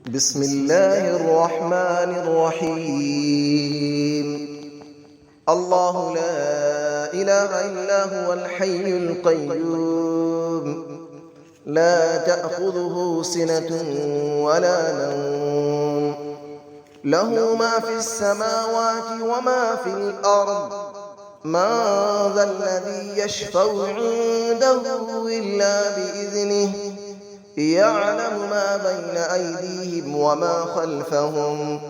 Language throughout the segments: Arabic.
بسم الله الرحمن الرحيم. الله لا إله إلا هو الحي القيوم، لا تأخذه سنة ولا نوم، له ما في السماوات وما في الأرض. من ذا الذي يشفع عنده إلا بإذنه، يعلم ما بين أيديهم وما خلفهم،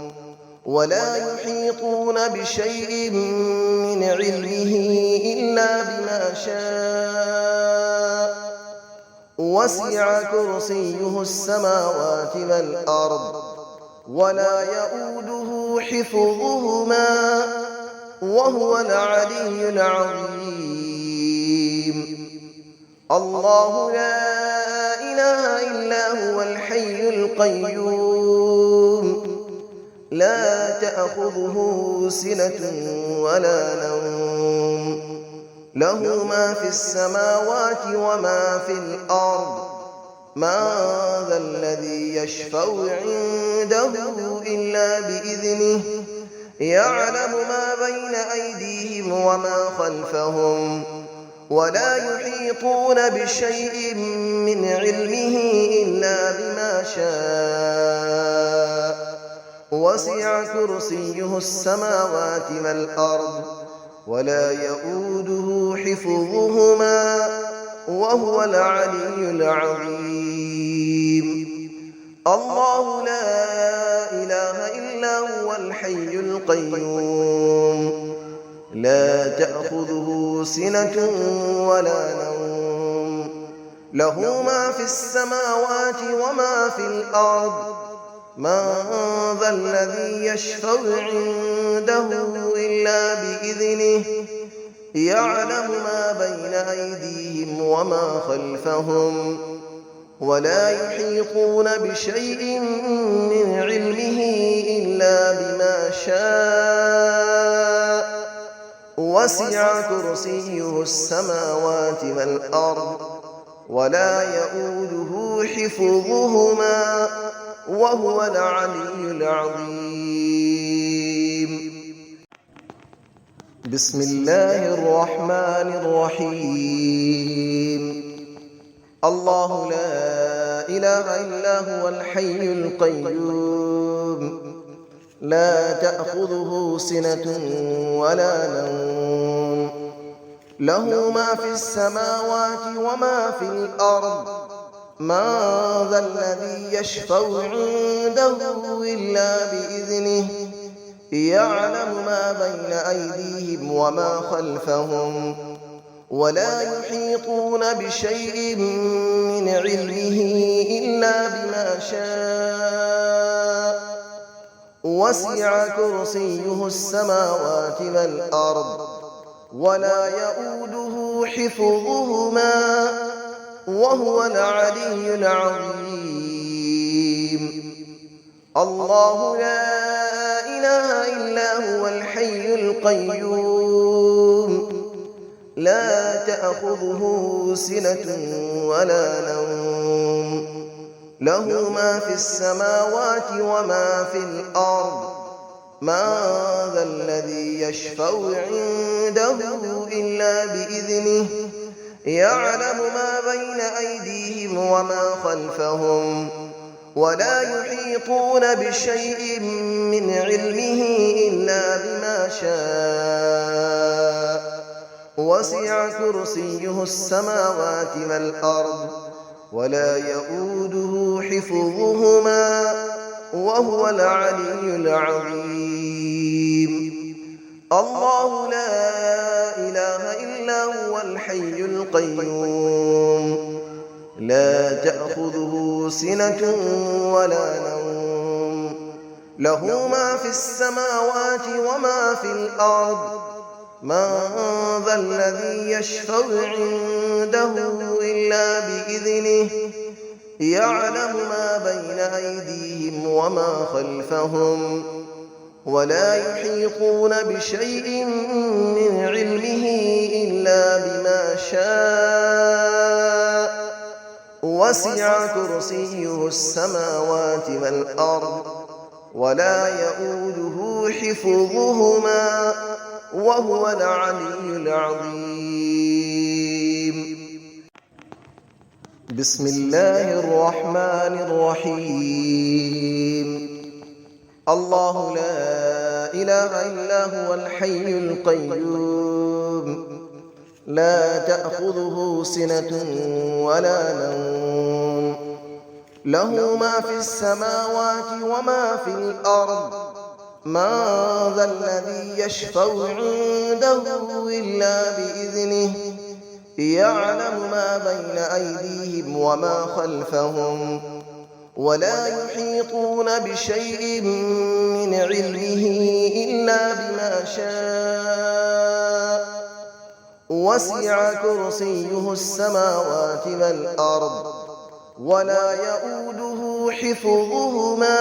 ولا يحيطون بشيء من علمه إلا بما شاء. وسع كرسيه السماوات والأرض، ولا يؤوده حفظهما، وهو العلي العظيم. الله لا إله إلا هو الحي القيوم، لا تأخذه سنة ولا نوم، له ما في السماوات وما في الأرض. من ذا الذي يشفع عنده إلا بإذنه، يعلم ما بين أيديهم وما خلفهم، ولا يحيطون بشيء من علمه إلا بما شاء. وسع كرسيه السماوات والأرض، ولا يؤوده حفظهما، وهو العلي العظيم. الله لا إله إلا هو الحي القيوم، لا تأخذه سنة ولا نوم، له ما في السماوات وما في الأرض. من ذا الذي يشفع عنده إلا بإذنه، يعلم ما بين أيديهم وما خلفهم، ولا يحيطون بشيء من علمه إلا بما شاء. وسع كرسيه السماوات والأرض، ولا يؤوده حفظهما، وهو العلي العظيم. بسم الله الرحمن الرحيم. الله لا إله إلا هو الحي القيوم، لا تأخذه سنة ولا نوم، له ما في السماوات وما في الأرض. من ذا الذي يشفع عنده إلا بإذنه، يعلم ما بين أيديهم وما خلفهم، ولا يحيطون بشيء من علمه إلا بما شاء. وسع كرسيه السماوات والأرض، ولا يؤوده حفظهما، وهو العلي العظيم. الله لا إله إلا هو الحي القيوم، لا تأخذه سنة ولا نوم، له ما في السماوات وما في الأرض. من ذا الذي يشفع عنده إلا بإذنه، يعلم ما بين أيديهم وما خلفهم، ولا يحيطون بشيء من علمه إلا بما شاء. وسع كرسيه السماوات والأرض، ولا يؤوده حفظهما، وهو العلي العظيم. الله لا إله إلا هو الحي القيوم، لا تأخذه سنة ولا نوم، له ما في السماوات وما في الأرض. من ذا الذي يشفع عنده إلا بإذنه، يعلم ما بين أيديهم وما خلفهم، ولا يحيطون بشيء من علمه إلا بما شاء. وسع كرسيه السماوات والأرض ولا يؤوده حفظهما وهو العلي العظيم. بسم الله الرحمن الرحيم. الله لا إله إلا هو الحي القيوم لا تأخذه سنة ولا نوم له ما في السماوات وما في الأرض من ذا الذي يشفع عنده إلا بإذنه يعلم ما بين أيديهم وما خلفهم ولا يحيطون بشيء من علمه إلا بما شاء وسع كرسيه السماوات والأرض ولا يؤوده حفظهما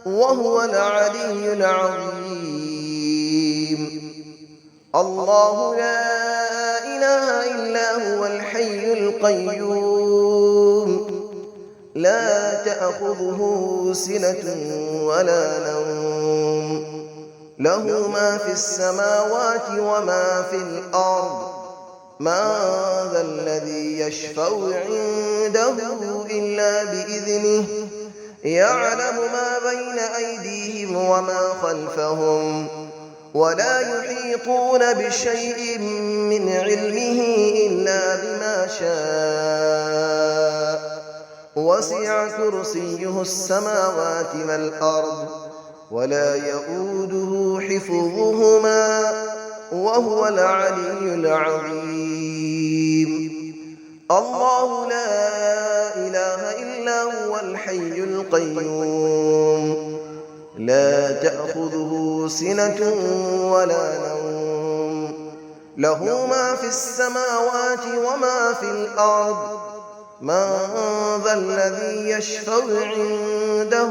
وهو العلي العظيم. الله لا إله إلا هو الحي القيوم لا تأخذه سنة ولا نوم له ما في السماوات وما في الأرض من ذا الذي يشفع عنده إلا بإذنه يعلم ما بين أيديهم وما خلفهم ولا يحيطون بشيء من علمه إلا بما شاء وسع كرسيه السماوات والأرض ولا يؤوده حفظهما وهو العلي العظيم. الله لا إله إلا هو الحي القيوم لا تأخذه سنة ولا نوم له ما في السماوات وما في الأرض من ذا الذي يشفع عنده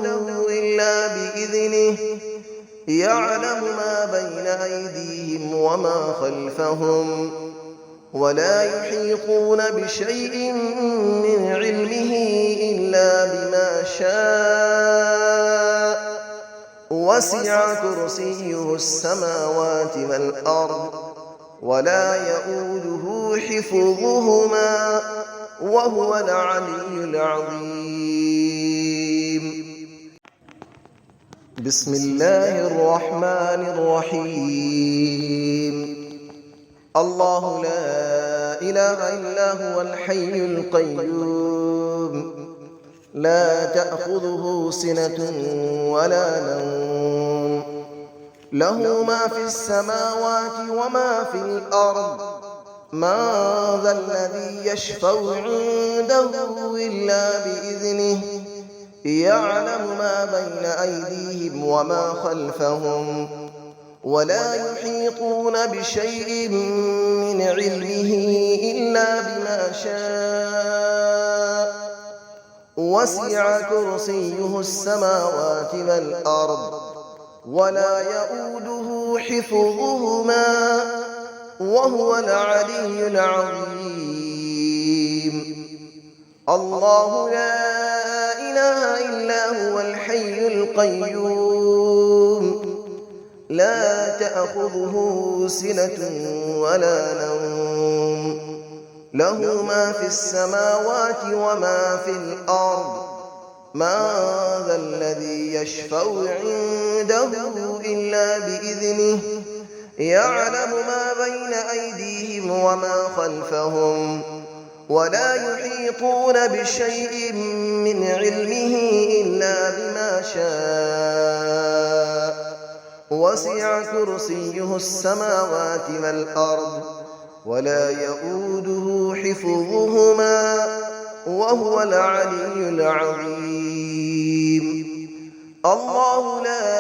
إلا بإذنه يعلم ما بين أيديهم وما خلفهم ولا يحيطون بشيء من علمه إلا بما شاء وسع كرسيه السماوات والأرض ولا يؤوده حفظهما وهو العلي العظيم. بسم الله الرحمن الرحيم. الله لا إله إلا هو الحي القيوم لا تأخذه سنة ولا نوم له ما في السماوات وما في الأرض من ذا الذي يشفع عنده إلا بإذنه يعلم ما بين أيديهم وما خلفهم ولا يحيطون بشيء من علمه إلا بما شاء وسع كرسيه السماوات والأرض ولا يؤوده حفظهما وهو العلي العظيم. الله لا إله إلا هو الحي القيوم لا تأخذه سنة ولا نوم له ما في السماوات وما في الأرض من ذا الذي يشفع عنده إلا بإذنه يعلم ما بين أيديهم وما خلفهم ولا يحيطون بشيء من علمه إلا بما شاء وسع كرسيه السماوات والأرض ولا يؤوده حفظهما وهو العلي العظيم. الله لا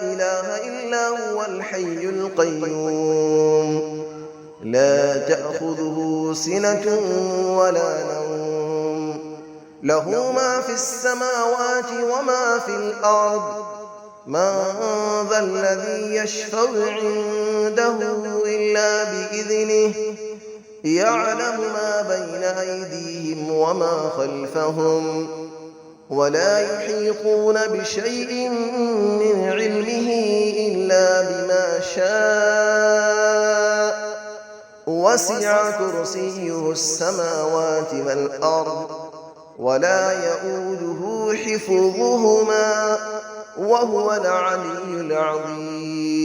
إله إلا هو الحي القيوم لا تأخذه سنة ولا نوم له ما في السماوات وما في الأرض من ذا الذي يشفع عنده إلا بإذنه يعلم ما بين أيديهم وما خلفهم ولا يحيطون بشيء من علمه إلا بما شاء وسع كرسيه السماوات والأرض ولا يئوده حفظهما وهو العلي العظيم.